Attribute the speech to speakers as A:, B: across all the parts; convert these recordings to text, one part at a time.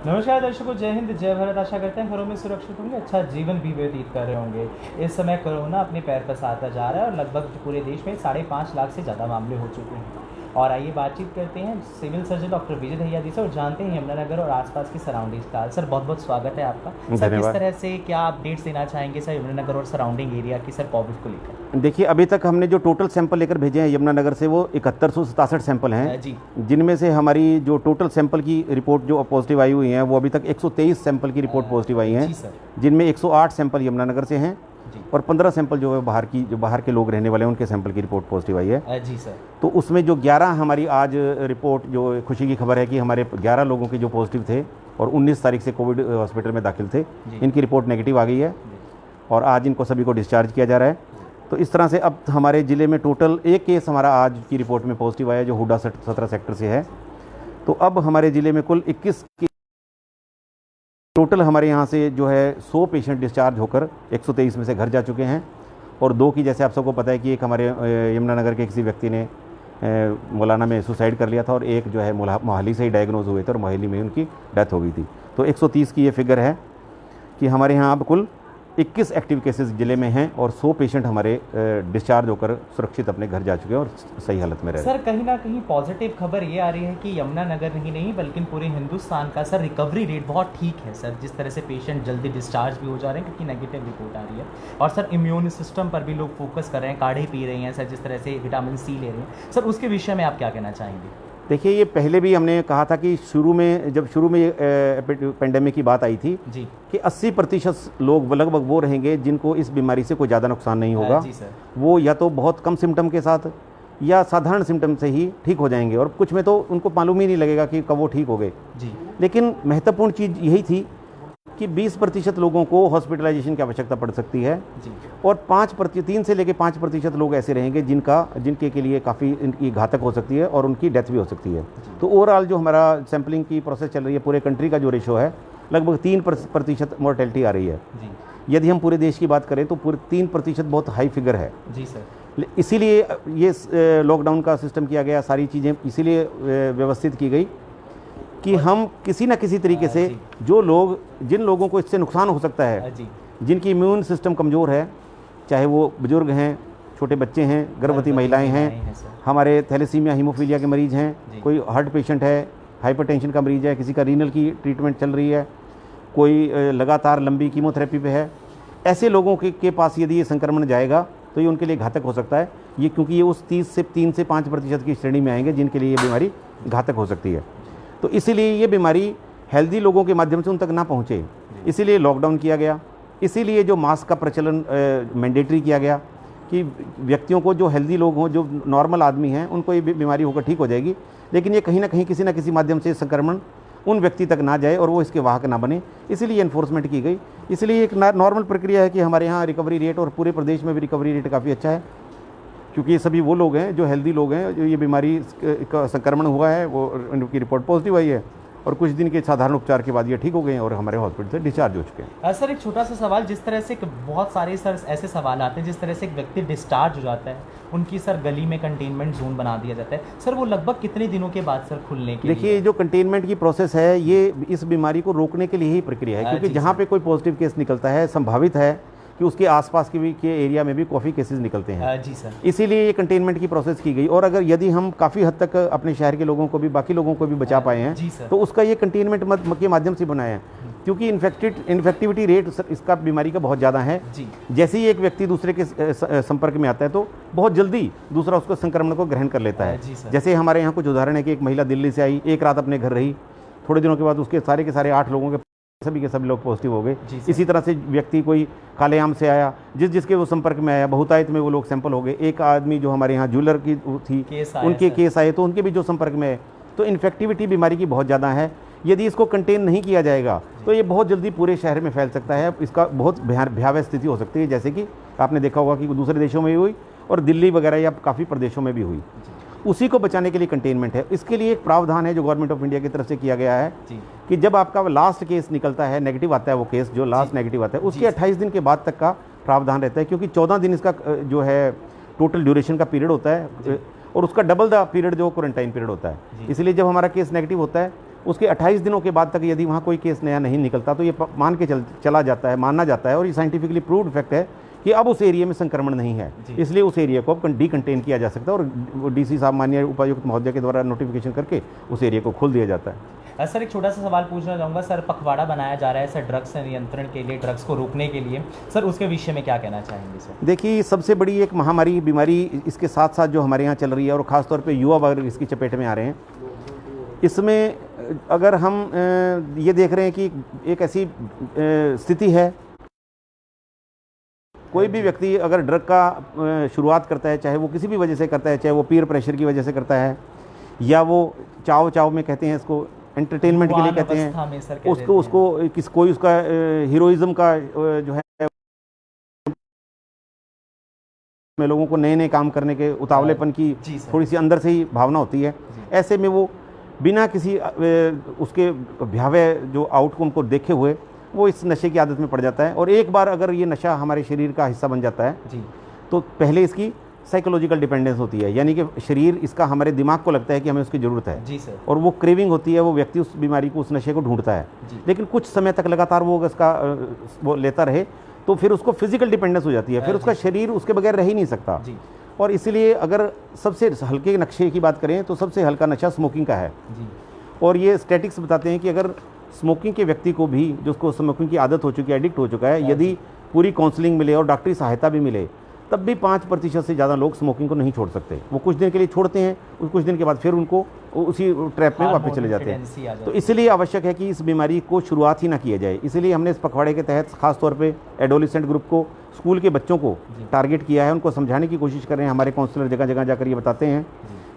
A: नमस्कार दर्शकों, जय हिंद, जय भारत। आशा करते हैं घरों में सुरक्षित होंगे, अच्छा जीवन भी व्यतीत कर रहे होंगे। इस समय कोरोना अपने पैर पसारता जा रहा है और लगभग पूरे देश में 5.5 लाख से ज़्यादा मामले हो चुके हैं। और आइए बातचीत करते हैं civil surgeon doctor Vijay Dahiya जी से और जानते हैं यमुनानगर और आसपास की सराउंडिंग्स का। सर बहुत बहुत स्वागत है आपका। सर किस तरह से क्या अपडेट्स देना चाहेंगे सर यमुनानगर और सराउंडिंग एरिया की सर कोविड को लेकर?
B: देखिए, अभी तक हमने जो टोटल सैंपल लेकर भेजे हैं यमुनानगर से वो 7167 सैंपल हैं
A: जी,
B: जिनमें से हमारी जो टोटल सैंपल की रिपोर्ट जो पॉजिटिव आई हुई हैं वो अभी तक 123 सैंपल की रिपोर्ट पॉजिटिव आई हैं,
A: जी सर,
B: जिनमें 108 सैंपल यमुनानगर से हैं
A: जी,
B: और 15 सैंपल जो है बाहर के लोग रहने वाले हैं उनके सैंपल की रिपोर्ट पॉजिटिव आई है।
A: जी सर,
B: तो उसमें जो 11 हमारी आज रिपोर्ट, जो खुशी की खबर है कि हमारे 11 लोगों के जो पॉजिटिव थे और 19 तारीख से कोविड हॉस्पिटल में दाखिल थे, इनकी रिपोर्ट नेगेटिव आ गई है और आज इनको सभी को डिस्चार्ज किया जा रहा है। तो इस तरह से अब हमारे ज़िले में टोटल एक केस हमारा आज की रिपोर्ट में पॉजिटिव आया जो हुडा 17 सेक्टर से है। तो अब हमारे ज़िले में कुल 21 टोटल हमारे यहाँ से जो है 100 पेशेंट डिस्चार्ज होकर 123 में से घर जा चुके हैं और 2 की, जैसे आप सबको पता है कि एक हमारे यमुनानगर के किसी व्यक्ति ने मौलाना में सुसाइड कर लिया था और एक जो है मोहाली से ही डायग्नोज हुए थे और मोहाली में उनकी डेथ हो गई थी। तो 130 की ये फिगर है कि हमारे यहाँ अब कुल 21 एक्टिव केसेस ज़िले में हैं और 100 पेशेंट हमारे डिस्चार्ज होकर सुरक्षित अपने घर जा चुके हैं और सही हालत में रह रहे हैं।
A: सर कहीं ना कहीं पॉजिटिव खबर ये आ रही है कि यमुनानगर नहीं बल्कि पूरे हिंदुस्तान का सर रिकवरी रेट बहुत ठीक है सर। जिस तरह से पेशेंट जल्दी डिस्चार्ज भी हो जा रहे हैं क्योंकि नेगेटिव रिपोर्ट आ रही है और सर इम्यून सिस्टम पर भी लोग फोकस कर रहे हैं, काढ़े पी रहे हैं सर, जिस तरह से विटामिन सी ले रहे हैं सर, उसके विषय में आप क्या कहना चाहेंगे?
B: देखिए, ये पहले भी हमने कहा था कि शुरू में पेंडेमिक की बात आई थी
A: जी
B: कि 80% लोग लगभग वो रहेंगे जिनको इस बीमारी से कोई ज़्यादा नुकसान नहीं होगा।
A: जी सर,
B: वो या तो बहुत कम सिम्टम के साथ या साधारण सिम्टम से ही ठीक हो जाएंगे और कुछ में तो उनको मालूम ही नहीं लगेगा कि कब वो ठीक हो गए।
A: जी
B: लेकिन महत्वपूर्ण चीज़ यही थी कि 20% लोगों को हॉस्पिटलाइजेशन की आवश्यकता पड़ सकती है
A: जी
B: और 3 से लेकर 5% लोग ऐसे रहेंगे जिनके के लिए काफ़ी इनकी घातक हो सकती है और उनकी डेथ भी हो सकती है। तो ओवरऑल जो हमारा सैम्पलिंग की प्रोसेस चल रही है, पूरे कंट्री का जो रेशो है लगभग 3% मोर्टेलिटी आ रही है।
A: जी
B: यदि हम पूरे देश की बात करें तो पूरे 3% बहुत हाई फिगर है।
A: जी सर,
B: इसीलिए ये लॉकडाउन का सिस्टम किया गया, सारी चीज़ें इसीलिए व्यवस्थित की गई कि हम किसी न किसी तरीके से जिन लोगों को इससे नुकसान हो सकता है,
A: जी
B: जिनकी इम्यून सिस्टम कमज़ोर है, चाहे वो बुजुर्ग हैं, छोटे बच्चे हैं, गर्भवती महिलाएं हैं, हमारे थैलेसीमिया हीमोफीलिया के मरीज़ हैं, कोई हार्ट पेशेंट है, हाइपरटेंशन का मरीज़ है, किसी का रीनल की ट्रीटमेंट चल रही है, कोई लगातार लंबी कीमोथेरेपी पे है, ऐसे लोगों के पास यदि ये संक्रमण जाएगा तो ये उनके लिए घातक हो सकता है। ये क्योंकि ये उस 3 से 5% की श्रेणी में आएंगे जिनके लिए ये बीमारी घातक हो सकती है। तो इसीलिए ये बीमारी हेल्दी लोगों के माध्यम से उन तक ना पहुँचे, इसीलिए लॉकडाउन किया गया। इसीलिए जो मास्क का प्रचलन मैंडेटरी किया गया कि व्यक्तियों को, जो हेल्दी लोग हों, जो नॉर्मल आदमी हैं, उनको ये बीमारी होकर ठीक हो जाएगी, लेकिन ये कहीं ना कहीं किसी न किसी माध्यम से संक्रमण उन व्यक्ति तक ना जाए और वो इसके वाहक ना बने, इसलिए इन्फोर्समेंट की गई। इसलिए एक नॉर्मल प्रक्रिया है कि हमारे यहाँ रिकवरी रेट और पूरे प्रदेश में भी रिकवरी रेट काफ़ी अच्छा है, क्योंकि ये सभी वो लोग हैं जो हेल्दी लोग हैं, जो ये बीमारी का संक्रमण हुआ है वो उनकी रिपोर्ट पॉजिटिव आई है और कुछ दिन के साधारण उपचार के बाद ये ठीक हो गए हैं और हमारे हॉस्पिटल से डिस्चार्ज हो चुके हैं।
A: सर एक छोटा सा सवाल, जिस तरह से बहुत सारे सर ऐसे सवाल आते हैं, जिस तरह से एक व्यक्ति डिस्चार्ज हो जाता है, उनकी सर गली में कंटेनमेंट जोन बना दिया जाता है, सर वो लगभग कितने दिनों के बाद सर खुलने के?
B: देखिए, जो कंटेनमेंट की प्रोसेस है ये इस बीमारी को रोकने के लिए ही प्रक्रिया है, क्योंकि जहाँ पे कोई पॉजिटिव केस निकलता है संभावित है कि उसके आसपास के एरिया में भी काफ़ी केसेस निकलते हैं।
A: जी सर,
B: इसीलिए ये कंटेनमेंट की प्रोसेस की गई और यदि हम काफ़ी हद तक अपने शहर के लोगों को भी, बाकी लोगों को भी बचा पाए हैं तो उसका ये कंटेनमेंट के माध्यम से बनाया है, क्योंकि इन्फेक्टिविटी रेट इसका बीमारी का बहुत ज़्यादा है। जैसे ही एक व्यक्ति दूसरे के संपर्क में आता है तो बहुत जल्दी दूसरा उसको संक्रमण को ग्रहण कर लेता है। जैसे हमारे यहाँ कुछ उदाहरण है कि एक महिला दिल्ली से आई, एक रात अपने घर रही, थोड़े दिनों के बाद उसके सारे के सारे 8 लोगों के सभी के सभी लोग पॉजिटिव हो गए। इसी तरह से व्यक्ति कोई कालेआम से आया, जिसके वो संपर्क में आया, बहुतायत में वो लोग सैंपल हो गए। एक आदमी जो हमारे यहाँ ज्वेलर की थी, उनके केस आए तो उनके भी जो संपर्क में आए। तो इन्फेक्टिविटी बीमारी की बहुत ज़्यादा है। यदि इसको कंटेन नहीं किया जाएगा तो ये बहुत जल्दी पूरे शहर में फैल सकता है। इसका बहुत भयावह स्थिति हो सकती है, जैसे कि आपने देखा होगा कि दूसरे देशों में भी हुई और दिल्ली वगैरह या काफ़ी प्रदेशों में भी हुई। उसी को बचाने के लिए कंटेनमेंट है। इसके लिए एक प्रावधान है जो गवर्नमेंट ऑफ इंडिया की तरफ से किया गया है कि जब आपका लास्ट केस निकलता है, नेगेटिव आता है, वो केस जो लास्ट नेगेटिव आता है, उसके 28 दिन के बाद तक का प्रावधान रहता है, क्योंकि 14 दिन इसका जो है टोटल ड्यूरेशन का पीरियड होता है और उसका डबल द पीरियड जो क्वारंटाइन पीरियड होता है। इसलिए जब हमारा केस नेगेटिव होता है उसके 28 दिनों के बाद तक यदि वहाँ कोई केस नया नहीं निकलता तो ये मान के चला जाता है, माना जाता है, और ये साइंटिफिकली प्रूव्ड फैक्ट है कि अब उस एरिया में संक्रमण नहीं है, इसलिए उस एरिया को अब डीकंटेन किया जा सकता है और डीसी साहब माननीय उपायुक्त महोदय के द्वारा नोटिफिकेशन करके उस एरिया को खोल दिया जाता है।
A: सर एक छोटा सा सवाल पूछना चाहूँगा सर, पखवाड़ा बनाया जा रहा है सर ड्रग्स नियंत्रण के लिए, ड्रग्स को रोकने के लिए, सर उसके विषय में क्या कहना चाहेंगे सर?
B: देखिए, सबसे बड़ी एक महामारी बीमारी इसके साथ साथ जो हमारे यहाँ चल रही है और ख़ासतौर पे युवा वर्ग इसकी चपेट में आ रहे हैं। इसमें अगर हम ये देख रहे हैं कि एक ऐसी स्थिति है, कोई भी व्यक्ति अगर ड्रग का शुरुआत करता है, चाहे वो किसी भी वजह से करता है, चाहे वो पीयर प्रेशर की वजह से करता है या वो चाव में कहते हैं इसको, एंटरटेनमेंट के लिए कहते हैं, उसको कोई उसका हीरोइज्म का जो है में लोगों को नए नए काम करने के उतावलेपन की थोड़ी सी अंदर से ही भावना होती है। ऐसे में वो बिना किसी उसके भयावह जो आउटकम को देखे हुए वो इस नशे की आदत में पड़ जाता है। और एक बार अगर ये नशा हमारे शरीर का हिस्सा बन जाता है तो पहले इसकी साइकोलॉजिकल डिपेंडेंस होती है, यानी कि शरीर इसका हमारे दिमाग को लगता है कि हमें उसकी ज़रूरत है
A: जी सर,
B: और वो क्रेविंग होती है, वो व्यक्ति उस बीमारी को, उस नशे को ढूंढता है। लेकिन कुछ समय तक लगातार वो इसका वो लेता रहे तो फिर उसको फिजिकल डिपेंडेंस हो जाती है, फिर उसका शरीर उसके बगैर रह ही नहीं सकता। और इसलिए अगर सबसे हल्के नशे की बात करें तो सबसे हल्का नशा स्मोकिंग का है। और ये स्टैटिक्स बताते हैं कि अगर स्मोकिंग के व्यक्ति को भी, जिसको स्मोकिंग की आदत हो चुकी है, एडिक्ट हो चुका है, यदि पूरी काउंसलिंग मिले और डॉक्टरी सहायता भी मिले, तब भी 5% से ज़्यादा लोग स्मोकिंग को नहीं छोड़ सकते। वो कुछ दिन के लिए छोड़ते हैं, कुछ दिन के बाद फिर उनको उसी ट्रैप में वापस चले जाते हैं। तो इसलिए आवश्यक है कि इस बीमारी को शुरुआत ही ना किया जाए। इसलिए हमने इस पखवाड़े के तहत खास तौर पे एडोलेसेंट ग्रुप को, स्कूल के बच्चों को टारगेट किया है, उनको समझाने की कोशिश कर रहे हैं। हमारे काउंसलर जगह जगह जाकर ये बताते हैं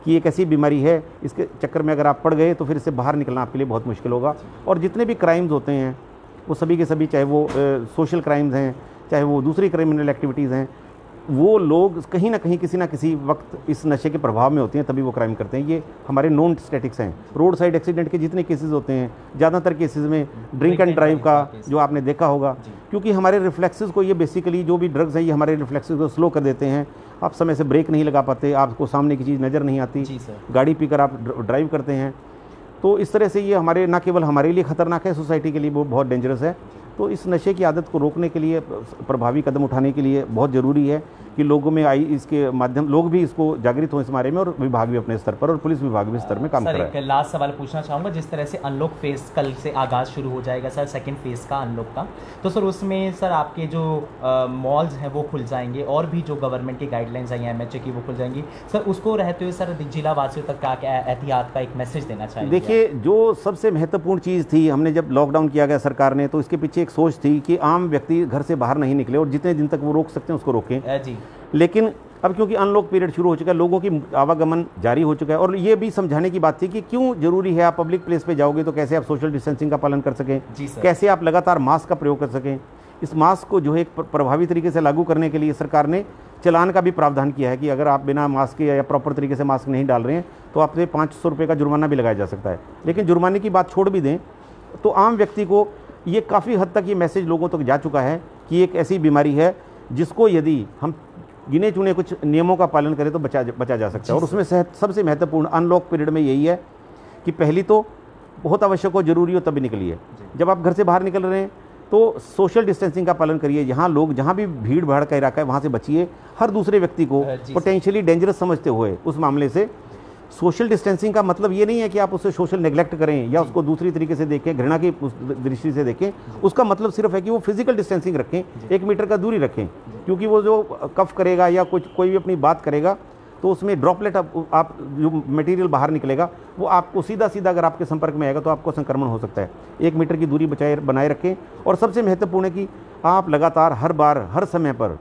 B: कि एक ऐसी बीमारी है, इसके चक्कर में अगर आप पड़ गए तो फिर इससे बाहर निकलना आपके लिए बहुत मुश्किल होगा। और जितने भी क्राइम्स होते हैं वो सभी के सभी, चाहे वो सोशल क्राइम्स हैं, चाहे वो दूसरी क्रिमिनल एक्टिविटीज़ हैं, वो लोग कहीं ना कहीं किसी ना किसी वक्त इस नशे के प्रभाव में होते हैं, तभी वो क्राइम करते हैं। ये हमारे नोन स्टैटिक्स हैं। रोड साइड एक्सीडेंट के जितने केसेस होते हैं, ज़्यादातर केसेस में ड्रिंक एंड ड्राइव का जो आपने देखा होगा, क्योंकि हमारे रिफ्लेक्सेस को, ये बेसिकली जो भी ड्रग्स हैं ये हमारे रिफ्लेक्सेस को स्लो कर देते हैं। आप समय से ब्रेक नहीं लगा पाते, आपको सामने की चीज़ नज़र नहीं आती, गाड़ी पीकर आप ड्राइव करते हैं। तो इस तरह से ये हमारे, ना केवल हमारे लिए ख़तरनाक है, सोसाइटी के लिए वो बहुत डेंजरस है। तो इस नशे की आदत को रोकने के लिए, प्रभावी कदम उठाने के लिए बहुत ज़रूरी है कि लोगों में आई, इसके माध्यम लोग भी इसको जागृत हों इस बारे में, और विभाग भी अपने स्तर पर और पुलिस विभाग भी स्तर में काम कर रहा है।
A: सर एक लास्ट सवाल पूछना चाहूँगा, जिस तरह से अनलॉक फेज कल से आगाज़ शुरू हो जाएगा सर, सेकंड फेज का अनलॉक का, तो सर उसमें सर आपके जो मॉल्स हैं वो खुल जाएंगे और भी जो गवर्नमेंट की गाइडलाइंस आई हैं MHA की वो खुल जाएंगी। सर उसको रहते हुए सर जिला वासियों तक क्या एहतियात का एक मैसेज देना चाहिए?
B: देखिए, जो सबसे महत्वपूर्ण चीज़ थी, हमने जब लॉकडाउन किया गया सरकार ने, तो इसके पीछे एक सोच थी कि आम व्यक्ति घर से बाहर नहीं निकले और जितने दिन तक वो रोक सकते हैं उसको रोकें जी। लेकिन अब क्योंकि अनलॉक पीरियड शुरू हो चुका है, लोगों की आवागमन जारी हो चुका है, और ये भी समझाने की बात थी कि क्यों जरूरी है, आप पब्लिक प्लेस पे जाओगे तो कैसे आप सोशल डिस्टेंसिंग का पालन कर सकें, कैसे आप लगातार मास्क का प्रयोग कर सकें। इस मास्क को जो है प्रभावी तरीके से लागू करने के लिए सरकार ने चालान का भी प्रावधान किया है कि अगर आप बिना मास्क के या प्रॉपर तरीके से मास्क नहीं डाल रहे हैं तो आप पे 500 रुपये का जुर्माना भी लगाया जा सकता है। लेकिन जुर्माने की बात छोड़ भी दें तो आम व्यक्ति को ये काफ़ी हद तक ये मैसेज लोगों तक जा चुका है कि एक ऐसी बीमारी है जिसको यदि हम गिने चुने कुछ नियमों का पालन करें तो बचा जा सकता है। और उसमें सबसे महत्वपूर्ण अनलॉक पीरियड में यही है कि पहली तो बहुत आवश्यक हो, जरूरी हो तभी निकलिए। जब आप घर से बाहर निकल रहे हैं तो सोशल डिस्टेंसिंग का पालन करिए। जहाँ भी भीड़ भाड़ का इलाका है वहाँ से बचिए। हर दूसरे व्यक्ति को पोटेंशियली डेंजरस समझते हुए उस मामले से, सोशल डिस्टेंसिंग का मतलब ये नहीं है कि आप उससे सोशल नेग्लेक्ट करें या उसको दूसरी तरीके से देखें, घृणा की दृष्टि से देखें। उसका मतलब सिर्फ है कि वो फिजिकल डिस्टेंसिंग रखें, 1 मीटर का दूरी रखें, क्योंकि वो जो कफ करेगा या कोई भी अपनी बात करेगा तो उसमें ड्रॉपलेट आप जो मटेरियल बाहर निकलेगा वो आपको सीधा अगर आपके संपर्क में आएगा तो आपको संक्रमण हो सकता है। 1 मीटर की दूरी बनाए रखें। और सबसे महत्वपूर्ण है कि आप लगातार हर बार हर समय पर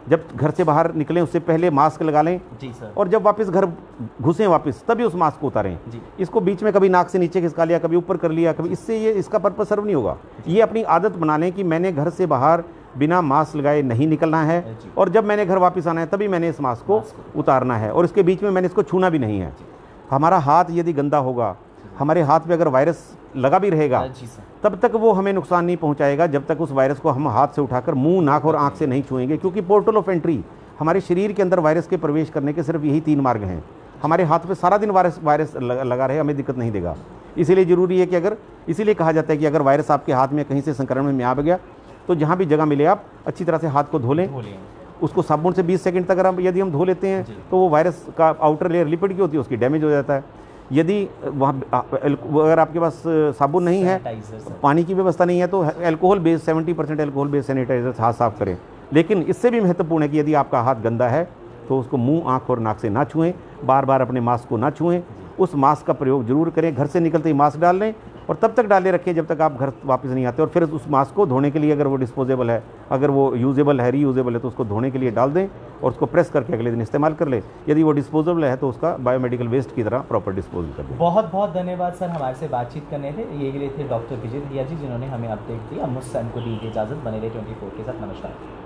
B: जब घर से बाहर निकलें उससे पहले मास्क लगा लें जी सर। और जब वापस घर घुसें वापस तभी उस मास्क को उतारें जी। इसको बीच में कभी नाक से नीचे खिसका लिया, कभी ऊपर कर लिया, कभी, इससे ये इसका पर्पस सर्व नहीं होगा। ये अपनी आदत बना लें कि मैंने घर से बाहर बिना मास्क लगाए नहीं निकलना है, और जब मैंने घर वापस आना है तभी मैंने इस मास्क को उतारना है, और इसके बीच में मैंने इसको छूना भी नहीं है। हमारा हाथ यदि गंदा होगा, हमारे हाथ पे अगर वायरस लगा भी रहेगा तब तक वो हमें नुकसान नहीं पहुंचाएगा जब तक उस वायरस को हम हाथ से उठाकर मुंह, नाक और आंख से नहीं छुएंगे, क्योंकि पोर्टल ऑफ एंट्री हमारे शरीर के अंदर वायरस के प्रवेश करने के सिर्फ यही 3 मार्ग हैं। हमारे हाथ पे सारा दिन वायरस लगा रहे, हमें दिक्कत नहीं देगा। इसीलिए ज़रूरी है कि अगर, इसीलिए कहा जाता है कि अगर वायरस आपके हाथ में कहीं से संक्रमण में आ गया तो जहाँ भी जगह मिले आप अच्छी तरह से हाथ को धो लें। उसको साबुन से 20 सेकंड तक यदि हम धो लेते हैं तो वो वायरस का आउटर लेयर लिपिड की होती है, उसकी डैमेज हो जाता है। यदि वहाँ अगर आपके पास साबुन नहीं है, पानी की व्यवस्था नहीं है, तो alcohol based 70% alcohol based sanitiser हाथ साफ करें। लेकिन इससे भी महत्वपूर्ण है कि यदि आपका हाथ गंदा है तो उसको मुंह, आँख और नाक से ना छुएं, बार बार अपने मास्क को ना छुएं। उस मास्क का प्रयोग जरूर करें, घर से निकलते ही मास्क डाल लें और तब तक डाले रखें जब तक आप घर वापस नहीं आते। और फिर उस मास्क को धोने के लिए, अगर वो डिस्पोजेबल है, अगर वो यूजेबल है, रीयूजेबल है, तो उसको धोने के लिए डाल दें और उसको प्रेस करके अगले दिन इस्तेमाल कर लें। यदि वो डिस्पोजेबल है तो उसका बायोमेडिकल वेस्ट की तरह प्रॉपर डिस्पोज कर दें।
A: बहुत बहुत धन्यवाद सर, हमारे से बातचीत करने थे। ये लिए थे डॉक्टर विजय दहिया जी, जिन्होंने हमें अपडेट दी। अब मुझसे हमको दी इजाज़त। बने रहे 24 के साथ। नमस्कार।